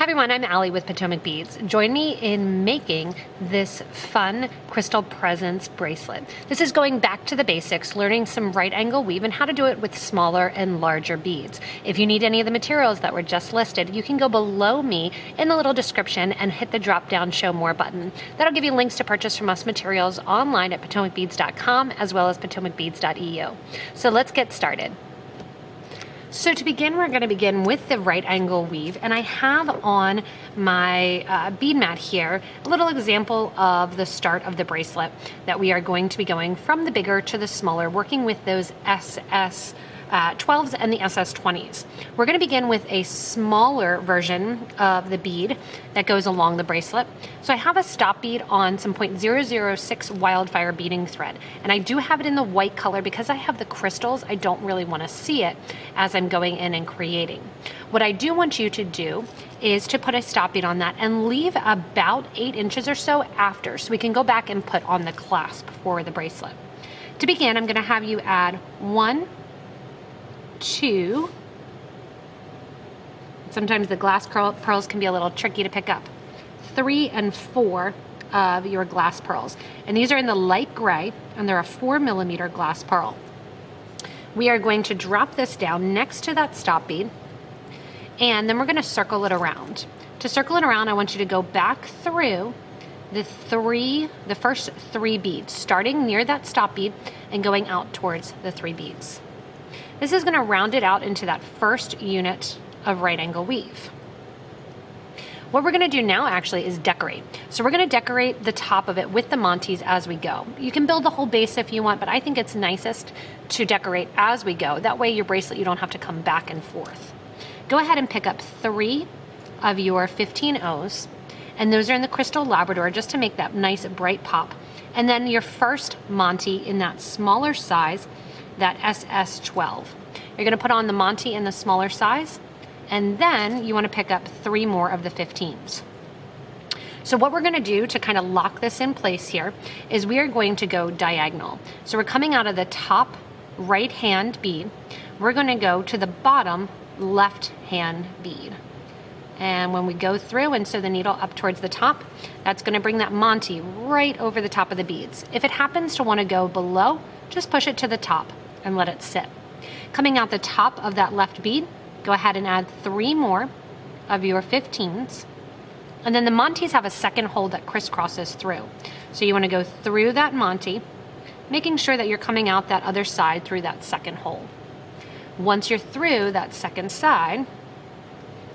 Hi everyone, I'm Allie with PotomacBeads. Join me in making this fun Crystal Presents Bracelet. This is going back to the basics, learning some right angle weave and how to do it with smaller and larger beads. If you need any of the materials that were just listed, you can go below me in the little description and hit the drop down show more button. That'll give you links to purchase from us materials online at PotomacBeads.com as well as PotomacBeads.eu. So let's get started. So to begin, we're going to begin with the right angle weave, and I have on my bead mat here a little example of the start of the bracelet that we are going to be going from the bigger to the smaller, working with those SS 12s and the SS 20s. We're going to begin with a smaller version of the bead that goes along the bracelet. So I have a stop bead on some .006 Wildfire beading thread, and I do have it in the white color because I have the crystals. I don't really want to see it as I'm going in and creating. What I do want you to do is to put a stop bead on that and leave about 8 inches or so after, so we can go back and put on the clasp for the bracelet. To begin, I'm going to have you add 1, 2, sometimes the glass pearls can be a little tricky to pick up, 3 and 4 of your glass pearls. And these are in the light gray, and they're a 4mm glass pearl. We are going to drop this down next to that stop bead, and then we're going to circle it around. To circle it around, I want you to go back through the first 3 beads, starting near that stop bead and going out towards the 3 beads. This is going to round it out into that first unit of right angle weave. What we're going to do now actually is decorate. So we're going to decorate the top of it with the montees as we go. You can build the whole base if you want, but I think it's nicest to decorate as we go. That way your bracelet, you don't have to come back and forth. Go ahead and pick up 3 of your 15 O's, and those are in the Crystal Labrador just to make that nice bright pop. And then your first montee in that smaller size, that SS 12. You're going to put on the montee in the smaller size, and then you want to pick up 3 more of the 15s. So what we're going to do to kind of lock this in place here is we are going to go diagonal. So we're coming out of the top right hand bead. We're going to go to the bottom left hand bead. And when we go through and sew the needle up towards the top, that's going to bring that montee right over the top of the beads. If it happens to want to go below, just push it to the top and let it sit. Coming out the top of that left bead, go ahead and add 3 more of your 15s. And then the montees have a second hole that crisscrosses through. So you want to go through that montee, making sure that you're coming out that other side through that second hole. Once you're through that second side,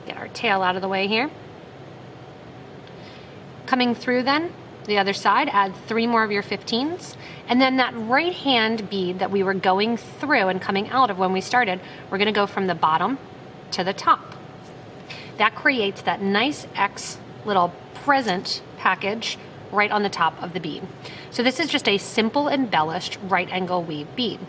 get our tail out of the way here. Coming through then, the other side, add 3 more of your 15s, and then that right hand bead that we were going through and coming out of when we started, we're going to go from the bottom to the top. That creates that nice X little present package right on the top of the bead. So this is just a simple embellished right angle weave bead.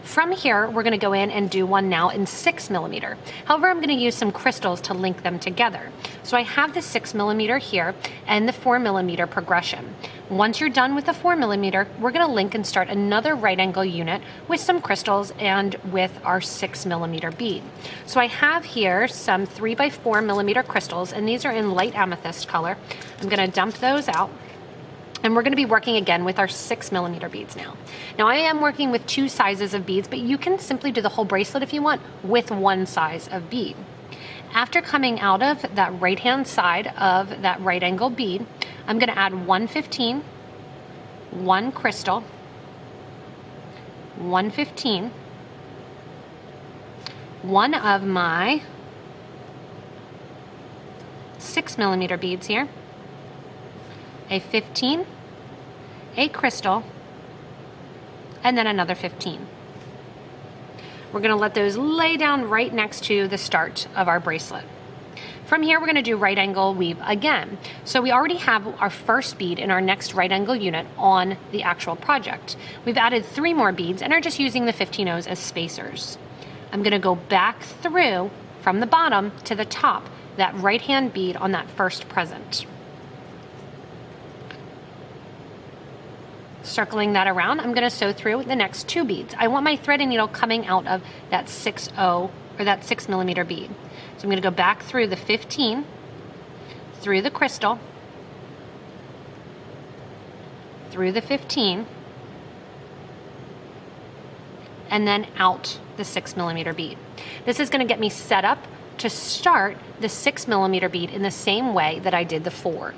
From here, we're going to go in and do one now in 6mm. However, I'm going to use some crystals to link them together. So I have the 6mm here and the 4mm progression. Once you're done with the 4mm, we're going to link and start another right angle unit with some crystals and with our 6mm bead. So I have here some 3x4mm crystals, and these are in light amethyst color. I'm going to dump those out. And we're going to be working again with our 6mm beads now. Now I am working with 2 sizes of beads, but you can simply do the whole bracelet if you want with 1 size of bead. After coming out of that right hand side of that right angle bead, I'm going to add 1 15, 1 crystal, 1 15, 1 of my 6mm beads here, a 15, a crystal, and then another 15. We're going to let those lay down right next to the start of our bracelet. From here, we're going to do right angle weave again. So we already have our first bead in our next right angle unit on the actual project. We've added 3 more beads and are just using the 15 O's as spacers. I'm going to go back through from the bottom to the top, that right hand bead on that first present. Circling that around, I'm going to sew through the next 2 beads. I want my thread and needle coming out of that 6 millimeter bead. So I'm going to go back through the 15, through the crystal, through the 15, and then out the 6mm bead. This is going to get me set up to start the 6mm bead in the same way that I did the 4.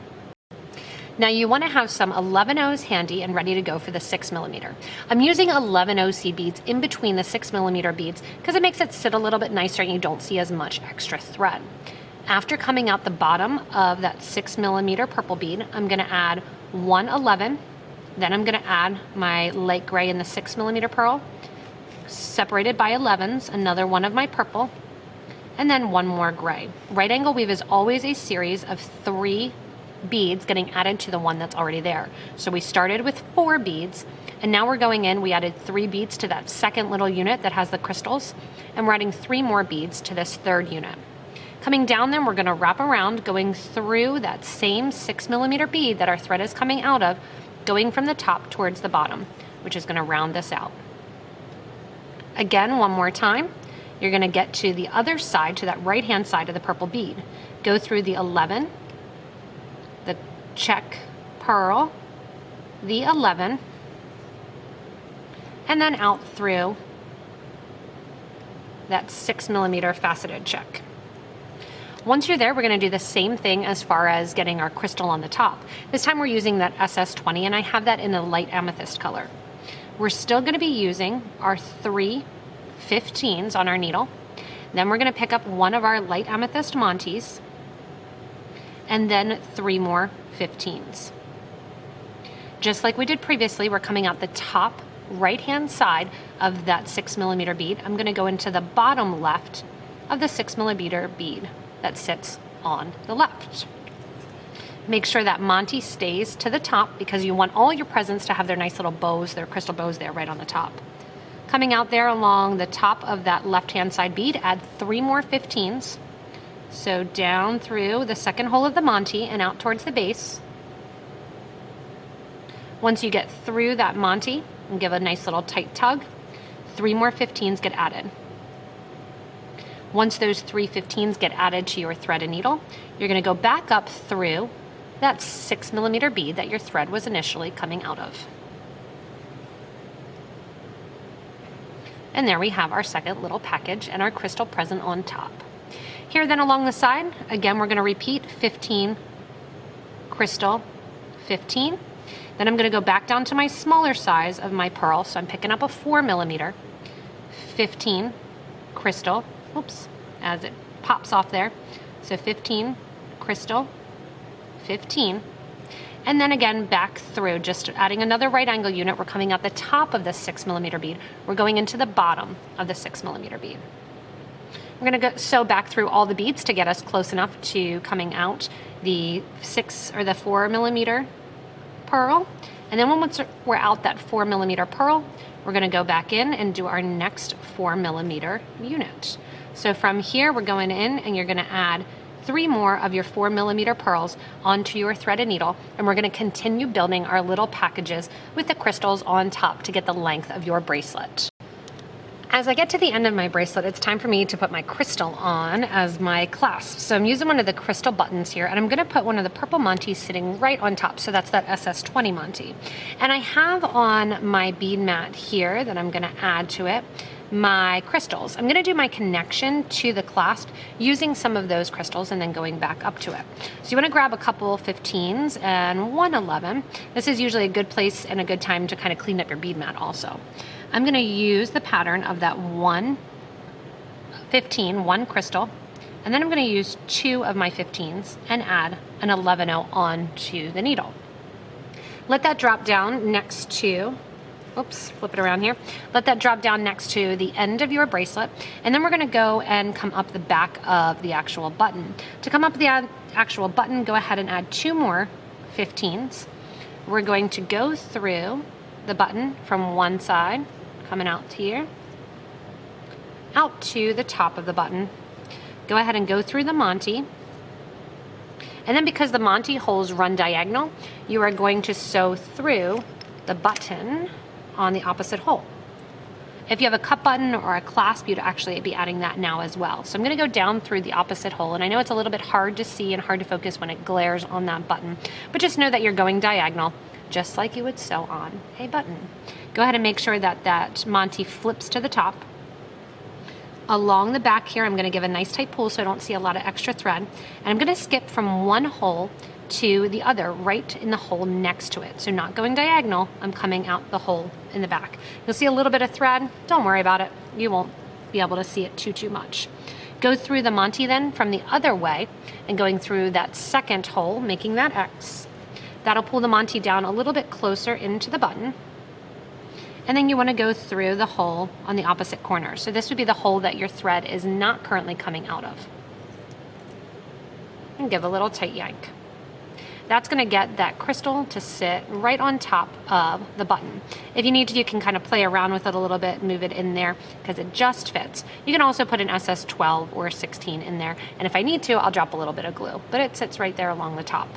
Now you want to have some 11/0s handy and ready to go for the 6mm. I'm using 11/0 beads in between the 6mm beads because it makes it sit a little bit nicer and you don't see as much extra thread. After coming out the bottom of that 6mm purple bead, I'm going to add 1 11, then I'm going to add my light gray in the 6mm pearl, separated by 11s, another one of my purple, and then one more gray. Right angle weave is always a series of 3 beads getting added to the one that's already there. So we started with 4 beads, and now we're going in, we added 3 beads to that second little unit that has the crystals, and we're adding 3 more beads to this third unit. Coming down then, we're gonna wrap around, going through that same 6mm bead that our thread is coming out of, going from the top towards the bottom, which is gonna round this out. Again, one more time, you're gonna get to the other side, to that right-hand side of the purple bead. Go through the 11, the check pearl, the 11, and then out through that 6mm faceted check. Once you're there, we're going to do the same thing as far as getting our crystal on the top. This time we're using that SS20, and I have that in a light amethyst color. We're still going to be using our 3 15s on our needle. Then we're going to pick up one of our light amethyst montees, and then 3 more 15s. Just like we did previously, we're coming out the top right-hand side of that 6mm bead. I'm going to go into the bottom left of the 6mm bead that sits on the left. Make sure that montee stays to the top because you want all your presents to have their nice little bows, their crystal bows there right on the top. Coming out there along the top of that left-hand side bead, add 3 more 15s. So down through the second hole of the montee and out towards the base. Once you get through that montee and give a nice little tight tug, 3 more 15s get added. Once those 3 15s get added to your thread and needle, you're going to go back up through that 6mm bead that your thread was initially coming out of. And there we have our second little package and our crystal present on top. Here then along the side, again we're going to repeat 15, crystal, 15. Then I'm going to go back down to my smaller size of my pearl, so I'm picking up a 4mm, 15, crystal, oops, as it pops off there. So 15, crystal, 15. And then again, back through, just adding another right angle unit. We're coming out the top of the 6mm bead. We're going into the bottom of the 6mm bead. We're gonna go sew back through all the beads to get us close enough to coming out the 4mm pearl. And then once we're out that 4mm pearl, we're gonna go back in and do our next 4mm unit. So from here, we're going in and you're gonna add 3 more of your 4mm pearls onto your threaded needle, and we're gonna continue building our little packages with the crystals on top to get the length of your bracelet. As I get to the end of my bracelet, it's time for me to put my crystal on as my clasp. So I'm using one of the crystal buttons here, and I'm gonna put one of the purple montees sitting right on top. So that's that SS20 montee. And I have on my bead mat here that I'm gonna add to it my crystals. I'm gonna do my connection to the clasp using some of those crystals and then going back up to it. So you wanna grab a couple 15s and 1 11. This is usually a good place and a good time to kind of clean up your bead mat also. I'm gonna use the pattern of that 1 15, 1 crystal, and then I'm gonna use 2 of my 15s and add an 11/0 onto the needle. Let that drop down next to, oops, flip it around here. Let that drop down next to the end of your bracelet, and then we're gonna go and come up the back of the actual button. To come up the actual button, go ahead and add 2 more 15s. We're going to go through the button from one side, coming out here, out to the top of the button. Go ahead and go through the montee. And then because the montee holes run diagonal, you are going to sew through the button on the opposite hole. If you have a cup button or a clasp, you'd actually be adding that now as well. So I'm gonna go down through the opposite hole, and I know it's a little bit hard to see and hard to focus when it glares on that button, but just know that you're going diagonal, just like you would sew on a button. Go ahead and make sure that that montee flips to the top. Along the back here, I'm gonna give a nice tight pull so I don't see a lot of extra thread. And I'm gonna skip from one hole to the other, right in the hole next to it. So not going diagonal, I'm coming out the hole in the back. You'll see a little bit of thread, don't worry about it. You won't be able to see it too much. Go through the montee then from the other way and going through that second hole, making that X. That'll pull the montee down a little bit closer into the button. And then you want to go through the hole on the opposite corner. So this would be the hole that your thread is not currently coming out of. And give a little tight yank. That's going to get that crystal to sit right on top of the button. If you need to, you can kind of play around with it a little bit and move it in there because it just fits. You can also put an SS12 or a 16 in there. And if I need to, I'll drop a little bit of glue, but it sits right there along the top.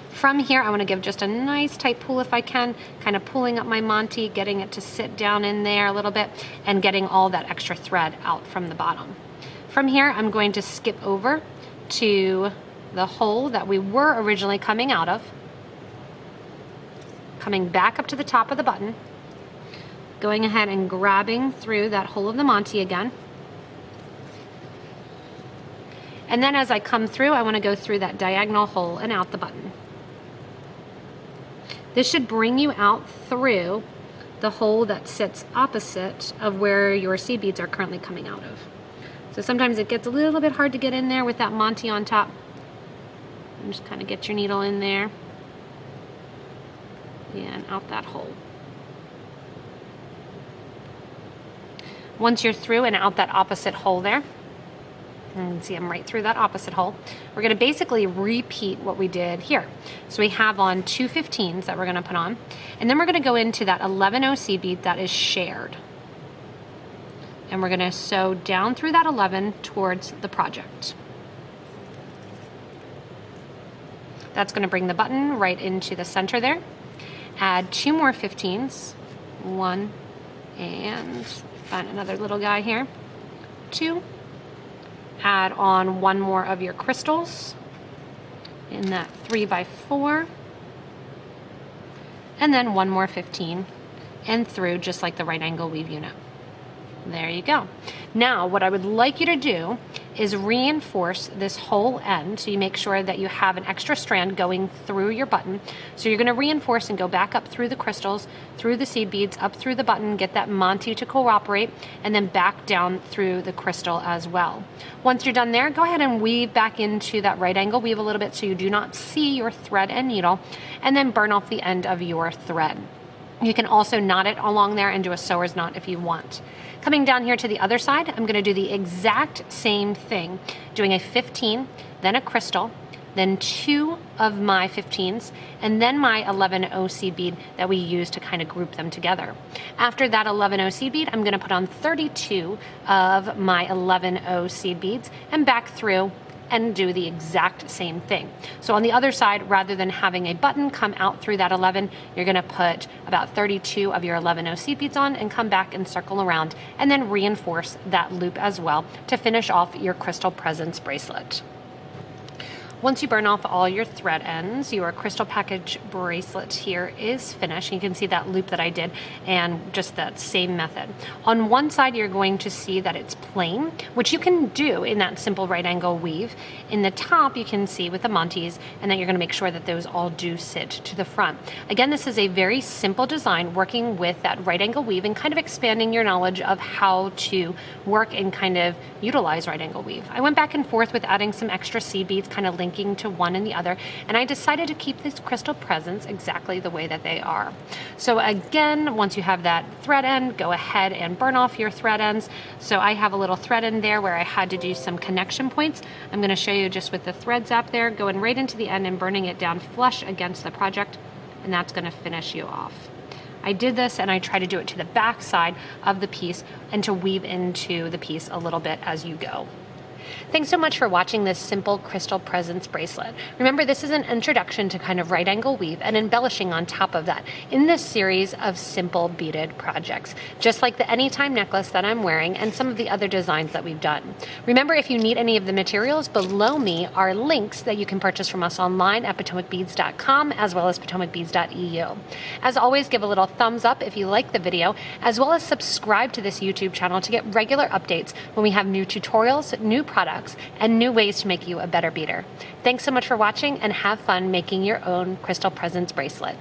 From here, I want to give just a nice tight pull if I can, kind of pulling up my montee, getting it to sit down in there a little bit, and getting all that extra thread out from the bottom. From here, I'm going to skip over to the hole that we were originally coming out of, coming back up to the top of the button, going ahead and grabbing through that hole of the montee again. And then as I come through, I want to go through that diagonal hole and out the button. This should bring you out through the hole that sits opposite of where your seed beads are currently coming out of. So sometimes it gets a little bit hard to get in there with that montee on top. And just kind of get your needle in there and out that hole. Once you're through and out that opposite hole there, you can see I'm right through that opposite hole. We're going to basically repeat what we did here. So we have on 2 15s that we're going to put on, and then we're going to go into that 11 seed bead that is shared. And we're going to sew down through that 11 towards the project. That's going to bring the button right into the center there. Add 2 more 15s. 1 and find another little guy here. 2. Add on 1 more of your crystals in that 3x4, and then 1 more 15 and through, just like the right angle weave unit. There you go. Now what I would like you to do is reinforce this whole end, so you make sure that you have an extra strand going through your button. So you're going to reinforce and go back up through the crystals, through the seed beads, up through the button, get that montee to cooperate, and then back down through the crystal as well. Once you're done there, go ahead and weave back into that right angle weave a little bit so you do not see your thread and needle, and then burn off the end of your thread. You can also knot it along there and do a sewer's knot if you want. Coming down here to the other side, I'm going to do the exact same thing, doing a 15, then a crystal, then 2 of my 15s, and then my 11 seed bead that we use to kind of group them together. After that 11 seed bead, I'm going to put on 32 of my 11 seed beads and back through and do the exact same thing. So on the other side, rather than having a button come out through that 11, you're gonna put about 32 of your 11 seed beads on and come back and circle around, and then reinforce that loop as well to finish off your Crystal Presents bracelet. Once you burn off all your thread ends, your crystal package bracelet here is finished. You can see that loop that I did and just that same method. On one side, you're going to see that it's plain, which you can do in that simple right angle weave. In the top, you can see with the montees, and then you're gonna make sure that those all do sit to the front. Again, this is a very simple design, working with that right angle weave and kind of expanding your knowledge of how to work and kind of utilize right angle weave. I went back and forth with adding some extra seed beads, kind of linking to one and the other, and I decided to keep these crystal presents exactly the way that they are. So again, once you have that thread end, go ahead and burn off your thread ends. So I have a little thread end there where I had to do some connection points. I'm going to show you just with the thread zap there, going right into the end and burning it down flush against the project, and that's going to finish you off. I did this and I try to do it to the back side of the piece and to weave into the piece a little bit as you go. Thanks so much for watching this simple Crystal Presents bracelet. Remember, this is an introduction to kind of right angle weave and embellishing on top of that in this series of simple beaded projects, just like the Anytime necklace that I'm wearing and some of the other designs that we've done. Remember, if you need any of the materials, below me are links that you can purchase from us online at PotomacBeads.com as well as PotomacBeads.eu. As always, give a little thumbs up if you like the video, as well as subscribe to this YouTube channel to get regular updates when we have new tutorials, new products, and new ways to make you a better beader. Thanks so much for watching, and have fun making your own Crystal Presents bracelet.